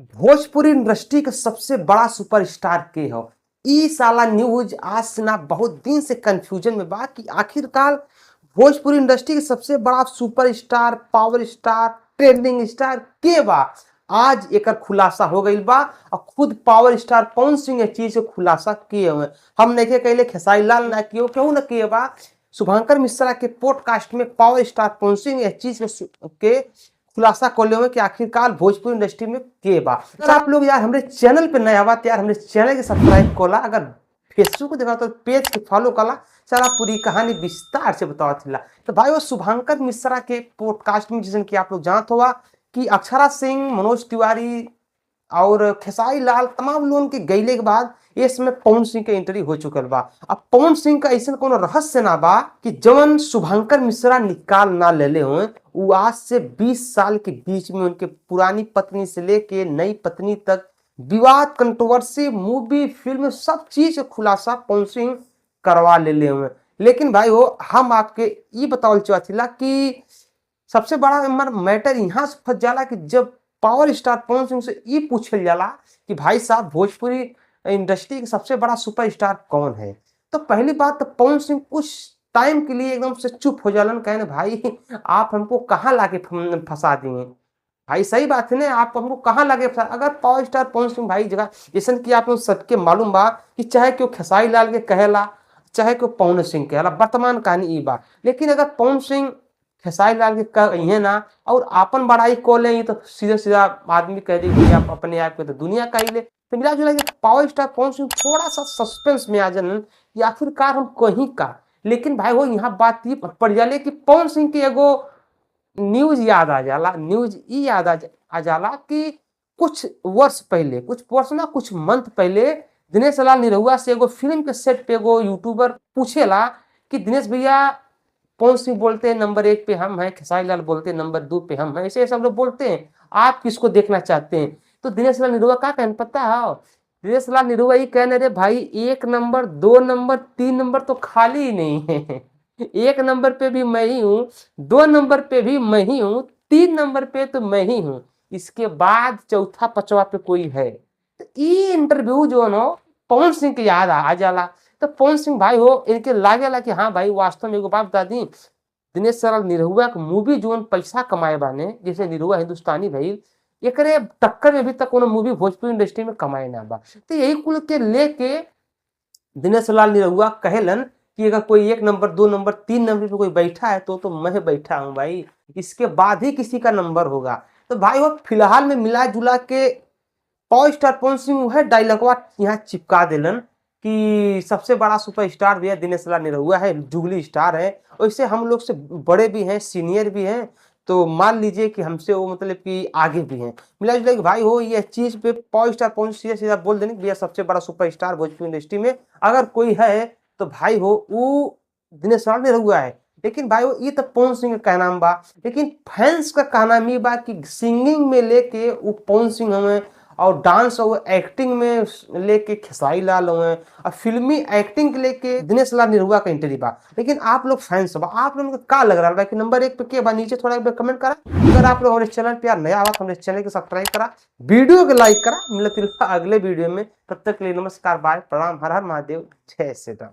Bhojpuri industry का सबसे बड़ा सुपरस्टार के हो। ई साला न्यूज आज से ना बहुत दिन से कंफ्यूजन में बा कि आखिरकार भोजपुरी इंडस्ट्री के सबसे बड़ा superstar, power star, trending star के बा। आज एकर खुलासा हो गई बा और खुद पावर स्टार पवन सिंह ये चीज के खुलासा किए हुए। हम नहीं कहले खेसारी लाल ना कियो क्यों ना किए बा। शुभंकर मिश्रा के पॉडकास्ट में पावर स्टार पवन सिंह ये चीज के खुलासा कर हुए कि आखिरकार भोजपुरी इंडस्ट्री में के बा। अगर आप लोग यार हमारे चैनल पे नया बा तो यार हमारे चैनल के सब्सक्राइब कोला, अगर फेसबुक को देखा तो पेज के फॉलो कला। चला पूरी कहानी विस्तार से बतावा थिला। तो भाई वो शुभंकर मिश्रा के पॉडकास्ट में जिसन कि आप लोग जानते हुआ कि अक्षरा सिंह, मनोज तिवारी और खेसारी लाल तमाम लोगों के गईले के बाद इसमें पवन सिंह के एंट्री हो चुकल बा। अब पवन सिंह का ऐसा कोनो रहस्य ना बा कि जवन शुभंकर मिश्रा निकाल ना लेले हुए वो आज से 20 साल के बीच में उनके पुरानी पत्नी से लेके नई पत्नी तक विवाद, कंट्रोवर्सी, मूवी, फिल्म सब चीज खुलासा पवन सिंह करवा ले हुए। लेकिन भाई वो हम आपके ये बतावल चाहथिला कि सबसे बड़ा मैटर यहाँ से फंस जाला कि जब पावर स्टार पवन सिंह से ये पूछल जाला कि भाई साहब भोजपुरी इंडस्ट्री का सबसे बड़ा सुपरस्टार कौन है, तो पहली बात तो पवन सिंह कुछ टाइम के लिए एकदम से चुप हो जालन। कहने भाई आप हमको कहाँ लाके फंसा दिए। भाई सही बात है ना, आप हमको कहाँ लाके फंसा। अगर पावर स्टार पवन सिंह भाई जगह जैसे कि आप लोग सबके मालूम बा कि चाहे क्यों खेसारी लाल के कहेला, चाहे क्यों पवन सिंह कहेला, वर्तमान कहानी ये बा। लेकिन अगर पवन सिंह खेसारी लाल के कहिए ना और आपन बड़ाई को ले तो सीधा सीधा आदमी कह दी आप अपने आप के तो दुनिया का ही ले। तो मिला जुला के पावर स्टार पवन सिंह थोड़ा सा सस्पेंस में आ जान कि आखिरकार हम कहीं का। लेकिन भाई वो यहाँ बात ये पड़ जाले कि पवन सिंह के एगो न्यूज याद आ जाला। न्यूज ये याद आ जाला कि कुछ वर्ष ना कुछ मंथ पहले दिनेश लाल निरहुआ से एगो फिल्म के सेट पे एगो यूट्यूबर पूछेला कि दिनेश भैया पवन सिंह बोलते हैं नंबर 1 पे हम हैं, खेसारी लाल बोलते हैं नंबर 2 पे हम हैं, ऐसे सब लोग बोलते हैं, आप किसको देखना चाहते हैं। तो दिनेश लाल निरहुआ क्या कहना पता है। दिनेश लाल निरहुआ ये कहने रे भाई 1 नंबर 2 नंबर 3 नंबर तो खाली ही नहीं है। 1 नंबर पे भी मैं ही हूँ, 2 नंबर पे भी मैं ही हूँ, 3 नंबर पे तो मैं ही हूँ, इसके बाद चौथा पचवा पे कोई है। तो ये इंटरव्यू जो है पवन सिंह के याद आ जाला। तो पवन सिंह भाई हो इनके लागेला कि हाँ भाई वास्तव में एगो बात बता दी, दिनेश लाल निरहुआ के मूवी जो पैसा कमाए बाने जैसे निरहुआ हिंदुस्तानी भाई एकरे टक्कर में अभी तक कोनो मूवी भोजपुरी इंडस्ट्री में कमाए ना बा। तो यही कुल के लेके दिनेश लाल निरहुआ कहेलन कि अगर कोई 1 नंबर 2 नंबर 3 नंबर पे कोई बैठा है तो मैं बैठा हूँ भाई, इसके बाद ही किसी का नंबर होगा। तो भाई वो फिलहाल में मिला जुला के पावर स्टार पवन सिंह है डायलॉगवा यहाँ चिपका दिलन कि सबसे बड़ा सुपरस्टार भी है दिनेश लाल निरहुआ है, जुगली स्टार है। वैसे हम लोग से बड़े भी हैं, सीनियर भी हैं, तो मान लीजिए कि हमसे वो मतलब कि आगे भी हैं। मिला जुला कि भाई हो ये चीज पे पावर स्टार पवन सीधा सीधा बोल देने भैया सबसे बड़ा सुपरस्टार भोजपुरी इंडस्ट्री में अगर कोई है तो भाई हो वो दिनेश लाल निरहुआ है। लेकिन भाई वो ये तो पवन सिंह का कहना बा, लेकिन फैंस का कहना ये बा कि सिंगिंग में लेके वो पवन सिंह हमें और डांस और एक्टिंग में लेके खेसारी लाल हुए और फिल्मी एक्टिंग के लेके दिनेश लाल निरहुआ का एंट्री बा। लेकिन आप लोग फैंस बा, आप लोगों को क्या लग रहा है कि नंबर 1 पे के बा, नीचे थोड़ा कमेंट करा। अगर आप लोग हमारे चैनल पे यार नया आवा तो हमारे चैनल को सब्सक्राइब करा, वीडियो को लाइक करा। मिलते अगले वीडियो में, तब तक के लिए नमस्कार, बाय, प्रणाम, हर हर महादेव, जय श्री राम।